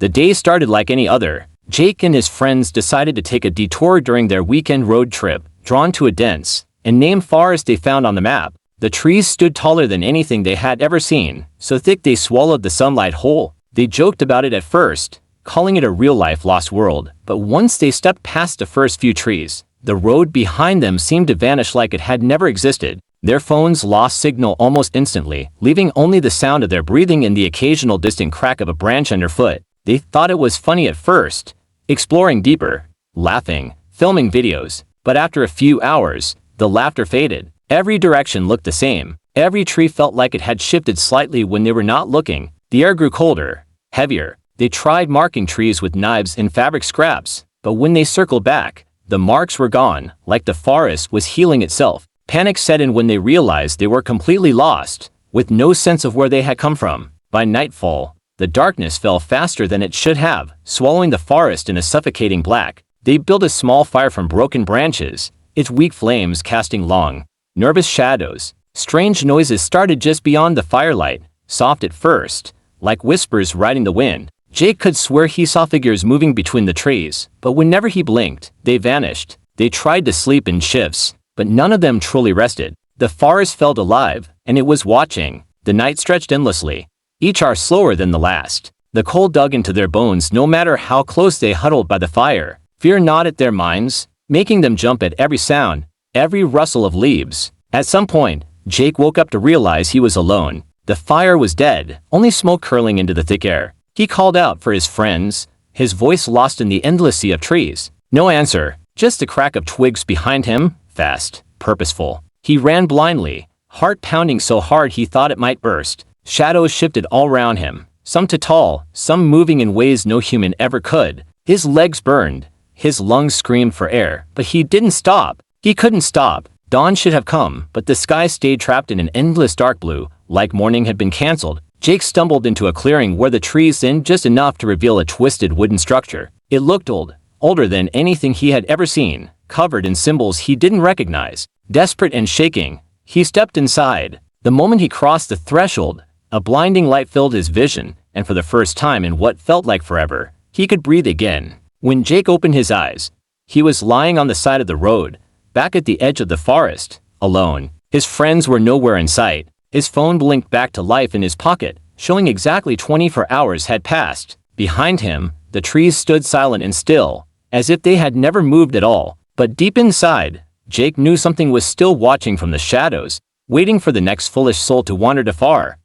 The day started like any other. Jake and his friends decided to take a detour during their weekend road trip, drawn to a dense and named forest they found on the map. The trees stood taller than anything they had ever seen, so thick they swallowed the sunlight whole. They joked about it at first, calling it a real-life lost world, but once they stepped past the first few trees, the road behind them seemed to vanish like it had never existed. Their phones lost signal almost instantly, leaving only the sound of their breathing and the occasional distant crack of a branch underfoot. They thought it was funny at first, exploring deeper, laughing, filming videos, but after a few hours, the laughter faded. Every direction looked the same. Every tree felt like it had shifted slightly when they were not looking. The air grew colder, heavier. They tried marking trees with knives and fabric scraps, but when they circled back, the marks were gone, like the forest was healing itself. Panic set in when they realized they were completely lost, with no sense of where they had come from. By nightfall, the darkness fell faster than it should have, swallowing the forest in a suffocating black. They built a small fire from broken branches, its weak flames casting long, nervous shadows. Strange noises started just beyond the firelight, soft at first, like whispers riding the wind. Jake could swear he saw figures moving between the trees, but whenever he blinked, they vanished. They tried to sleep in shifts, but none of them truly rested. The forest felt alive, and it was watching. The night stretched endlessly, each hour slower than the last. The cold dug into their bones no matter how close they huddled by the fire. Fear gnawed at their minds, making them jump at every sound, every rustle of leaves. At some point, Jake woke up to realize he was alone. The fire was dead, only smoke curling into the thick air. He called out for his friends, his voice lost in the endless sea of trees. No answer, just the crack of twigs behind him, fast, purposeful. He ran blindly, heart pounding so hard he thought it might burst. Shadows shifted all around him, some too tall, some moving in ways no human ever could. His legs burned, his lungs screamed for air, but he didn't stop. He couldn't stop. Dawn should have come, but the sky stayed trapped in an endless dark blue, like morning had been cancelled. Jake stumbled into a clearing where the trees thinned just enough to reveal a twisted wooden structure. It looked old, older than anything he had ever seen, covered in symbols he didn't recognize. Desperate and shaking, he stepped inside. The moment he crossed the threshold, a blinding light filled his vision, and for the first time in what felt like forever, he could breathe again. When Jake opened his eyes, he was lying on the side of the road, back at the edge of the forest, alone. His friends were nowhere in sight. His phone blinked back to life in his pocket, showing exactly 24 hours had passed. Behind him, the trees stood silent and still, as if they had never moved at all. But deep inside, Jake knew something was still watching from the shadows, waiting for the next foolish soul to wander too far.